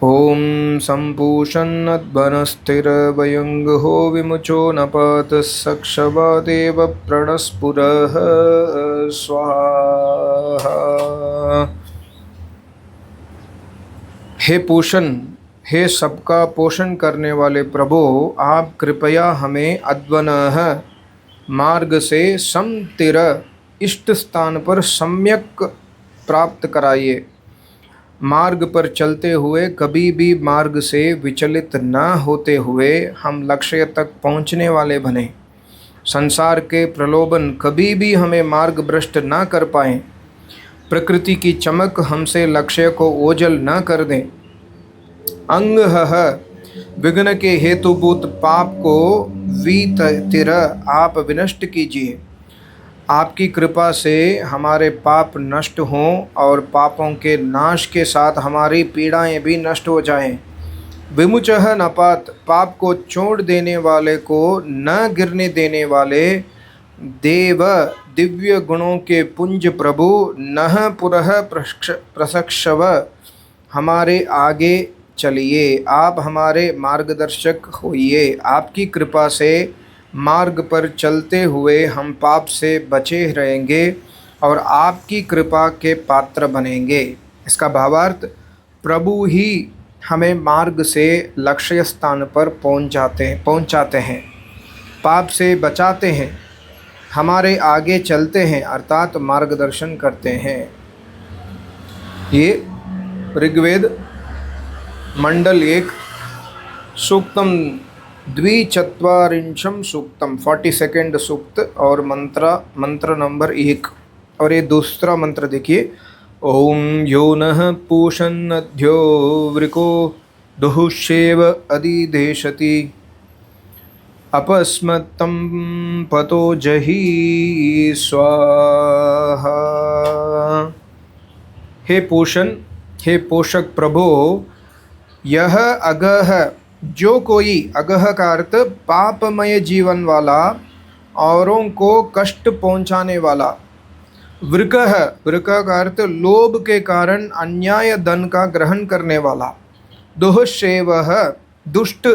ॐ सम्पूषन्नद्वनस्थिरवयङ्गो विमुचो न पातः सक्षवादेव प्रणस्फुरः स्वाहा। हे पूषण, हे सबका पोषण करने वाले प्रभो, आप कृपया हमें अद्वनः मार्ग से समतिर इष्ट स्थान पर सम्यक प्राप्त कराइए। मार्ग पर चलते हुए कभी भी मार्ग से विचलित न होते हुए हम लक्ष्य तक पहुँचने वाले बने। संसार के प्रलोभन कभी भी हमें मार्ग भ्रष्ट न कर पाएं। प्रकृति की चमक हमसे लक्ष्य को ओझल न कर दें। अंगह विघ्न के हेतुभूत पाप को वीतिर आप विनष्ट कीजिए। आपकी कृपा से हमारे पाप नष्ट हों और पापों के नाश के साथ हमारी पीड़ाएं भी नष्ट हो जाएं। विमुचः नपात, पाप को छोड़ देने वाले को न गिरने देने वाले देव दिव्य गुणों के पुंज प्रभु नः पुरः प्रसक्षव, हमारे आगे चलिए। आप हमारे मार्गदर्शक होइए। आपकी कृपा से मार्ग पर चलते हुए हम पाप से बचे रहेंगे और आपकी कृपा के पात्र बनेंगे। इसका भावार्थ, प्रभु ही हमें मार्ग से लक्ष्य स्थान पर पहुंचाते हैं, पाप से बचाते हैं, हमारे आगे चलते हैं अर्थात मार्गदर्शन करते हैं। ये ऋग्वेद मंडल 1 सूक्तम द्विचत्वारिंशम सूक्तम 42 सूक्त और मंत्र नंबर 1। और ये दूसरा मंत्र देखिए, ओम यो नः पूषन्नध्यो वृको दुहुषेव अधिदेशति अपस्मत्तं पतो जहि स्वाहा। हे पूषण, हे पोषक प्रभो, यह अगह, जो कोई, अगह का अर्थ पापमय जीवन वाला, औरों को कष्ट पहुंचाने वाला। वृकः, वृक का अर्थ लोभ के कारण अन्याय धन का ग्रहण करने वाला। दुःशेवः, दुष्ट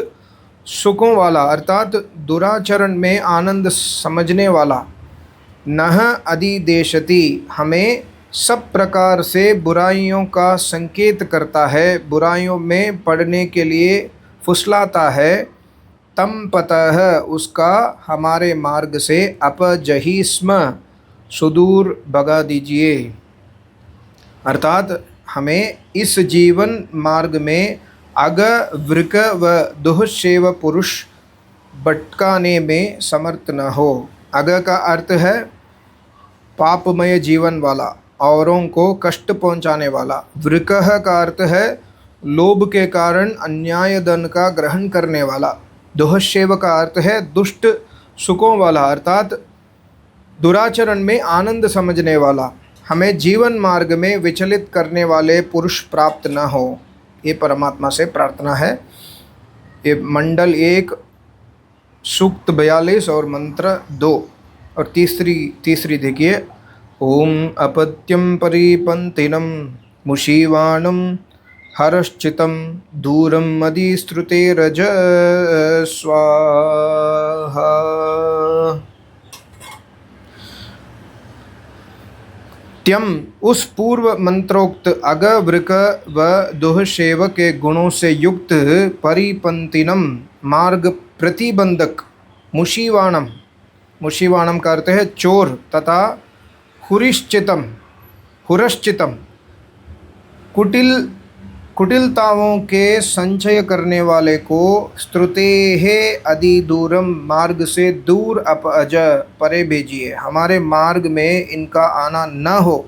सुखों वाला अर्थात दुराचरण में आनंद समझने वाला। नः अधिदेशति, हमें सब प्रकार से बुराइयों का संकेत करता है, बुराइयों में पड़ने के लिए फुसलाता है। तम पतः, उसका हमारे मार्ग से अपजहि स्म, सुदूर भगा दीजिए। अर्थात हमें इस जीवन मार्ग में अग, वृक व दुःशेव पुरुष भटकाने में समर्थ न हो। अग का अर्थ है पापमय जीवन वाला, औरों को कष्ट पहुंचाने वाला। वृकः का अर्थ है लोभ के कारण अन्याय धन का ग्रहण करने वाला। दुःशेव का अर्थ है दुष्ट सुखों वाला अर्थात दुराचरण में आनंद समझने वाला। हमें जीवन मार्ग में विचलित करने वाले पुरुष प्राप्त न हो, ये परमात्मा से प्रार्थना है। ये मंडल 1 सूक्त 42 और मंत्र 2। और तीसरी देखिए, ओम अपत्यम परिपंतिनम मुशीवाणम हरश्चितम दूरम मदिश्रुते रज स्वाहा। त्यम, उस पूर्व मंत्रोक्त अग, वृक व दुःशेव के गुणों से युक्त परिपंतिनम मार्ग प्रतिबंधक, मुशीवाणम, मुशीवाणम का अर्थ है चोर, तथा हुरश्चितम कुटिलताओं के संचय करने वाले को स्तुतेः अति दूरम, मार्ग से दूर अपअज, परे भेजिए। हमारे मार्ग में इनका आना न हो।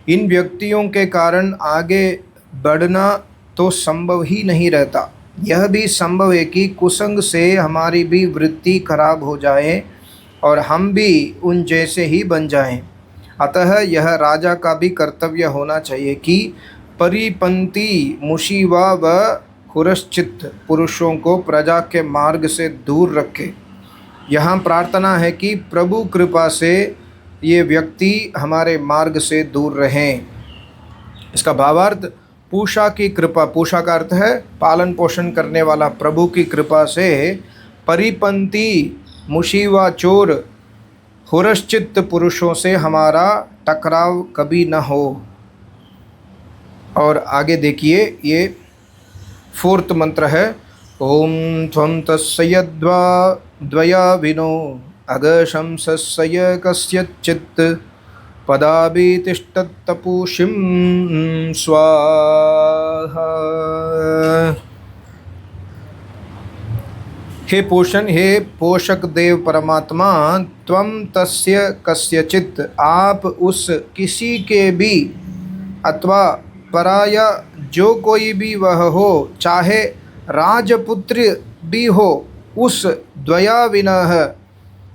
इन व्यक्तियों के कारण आगे बढ़ना तो संभव ही नहीं रहता। यह भी संभव है कि कुसंग से हमारी भी वृत्ति खराब हो जाए और हम भी उन जैसे ही बन जाएं। अतः यह राजा का भी कर्तव्य होना चाहिए कि परिपंथी मुशीवा व हुरश्चित पुरुषों को प्रजा के मार्ग से दूर रखे। यहाँ प्रार्थना है कि प्रभु कृपा से ये व्यक्ति हमारे मार्ग से दूर रहें। इसका भावार्थ, पूषा की कृपा, पूषा का अर्थ है पालन पोषण करने वाला, प्रभु की कृपा से परिपंथी मुशीवा चोर हुरश्चित्त पुरुषों से हमारा टकराव कभी न हो। और आगे देखिए ये 4th मंत्र है, ओम त्वं तस्यद्वा द्वया विनो अगशंसस्य कस्यचित् पदाभितिष्ठत्तपूषिं स्वाहा। हे पोषण, हे पोषक देव परमात्मा, त्वं तस्य कस्यचित्, आप उस किसी के भी, अथवा पराया जो कोई भी वह हो, चाहे राजपुत्र भी हो, उस द्वया विनः,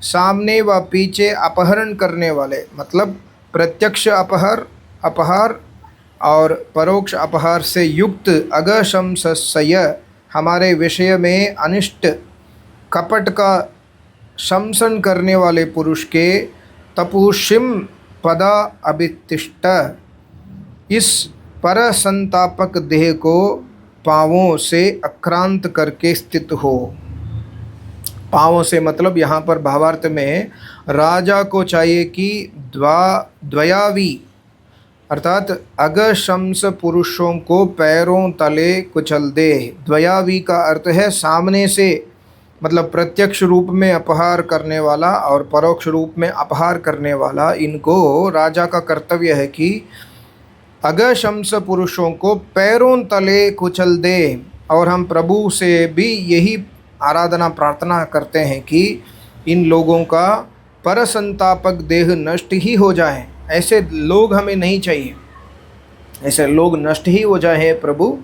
सामने व पीछे अपहरण करने वाले, मतलब प्रत्यक्ष अपहार और परोक्ष अपहार से युक्त, अगशंसस्य, हमारे विषय में अनिष्ट कपट का शमसन करने वाले पुरुष के, तपूषिम पदा अभितिष्ठ, इस परसंतापक देह को पांवों से आक्रांत करके स्थित हो। पांवों से मतलब यहाँ पर भावार्थ में राजा को चाहिए कि द्वयावी अर्थात अगशंस पुरुषों को पैरों तले कुचल दे। द्वयावी का अर्थ है सामने से, मतलब प्रत्यक्ष रूप में अपहार करने वाला और परोक्ष रूप में अपहार करने वाला। इनको राजा का कर्तव्य है कि अगशंस पुरुषों को पैरों तले कुचल दे। और हम प्रभु से भी यही आराधना प्रार्थना करते हैं कि इन लोगों का परसंतापक देह नष्ट ही हो जाए। ऐसे लोग हमें नहीं चाहिए, ऐसे लोग नष्ट ही हो जाए प्रभु,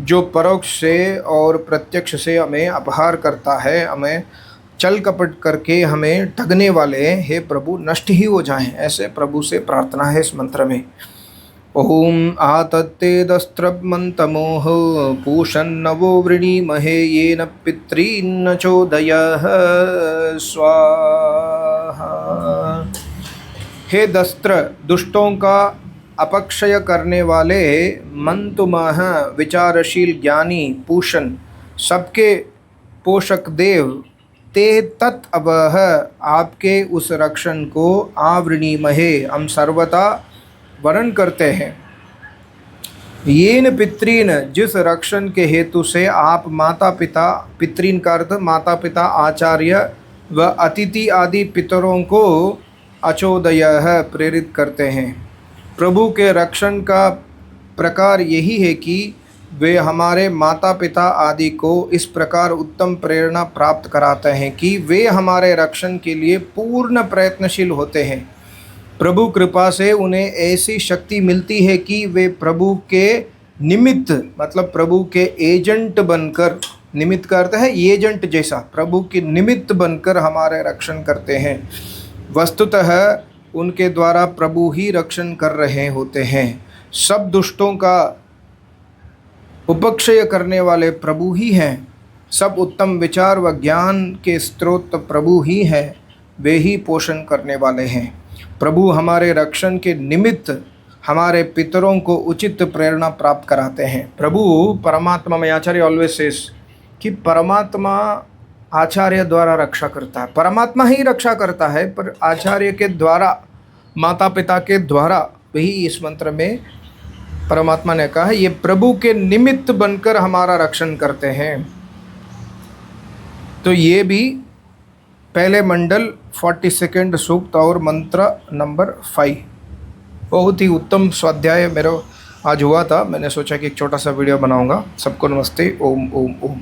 जो परोक्ष से और प्रत्यक्ष से हमें अपहार करता है, हमें चल कपट करके हमें ठगने वाले, हे प्रभु नष्ट ही हो जाएं। ऐसे प्रभु से प्रार्थना है इस मंत्र में। ओम आतत्तेदस्त्रमन्तमोह पूषन्नवो वृणीमहे येन पितॄन् चोदयः स्वाहा। हे दस्त्र, दुष्टों का अपक्षय करने वाले, मंतुमः विचारशील ज्ञानी, पूषण सबके पोषक देव, ते तत् अवह, आपके उस रक्षण को आवृणीमहे, हम सर्वथा वर्ण करते हैं। येन पितॄन्, जिस रक्षण के हेतु से आप माता पिता, पितॄन् का अर्थ माता पिता, आचार्य व अतिथि आदि पितरों को अचोदयः प्रेरित करते हैं। प्रभु के रक्षण का प्रकार यही है कि वे हमारे माता पिता आदि को इस प्रकार उत्तम प्रेरणा प्राप्त कराते हैं कि वे हमारे रक्षण के लिए पूर्ण प्रयत्नशील होते हैं। प्रभु कृपा से उन्हें ऐसी शक्ति मिलती है कि वे प्रभु के निमित्त, मतलब प्रभु के एजेंट बनकर, निमित्त का अर्थ है एजेंट जैसा, प्रभु के निमित्त बनकर हमारे रक्षण करते हैं। वस्तुतः उनके द्वारा प्रभु ही रक्षण कर रहे होते हैं। सब दुष्टों का उपक्षय करने वाले प्रभु ही हैं। सब उत्तम विचार व ज्ञान के स्रोत प्रभु ही हैं, वे ही पोषण करने वाले हैं। प्रभु हमारे रक्षण के निमित्त हमारे पितरों को उचित प्रेरणा प्राप्त कराते हैं। प्रभु परमात्मा में, आचार्य ऑलवेज सेस कि परमात्मा आचार्य द्वारा रक्षा करता है। परमात्मा ही रक्षा करता है, पर आचार्य के द्वारा, माता पिता के द्वारा, वही इस मंत्र में परमात्मा ने कहा है, ये प्रभु के निमित्त बनकर हमारा रक्षण करते हैं। तो ये भी पहले मंडल 42 सूक्त और मंत्र नंबर 5 बहुत ही उत्तम स्वाध्याय मेरा आज हुआ था। मैंने सोचा कि एक छोटा सा वीडियो बनाऊंगा। सबको नमस्ते। ओम ओम ओम।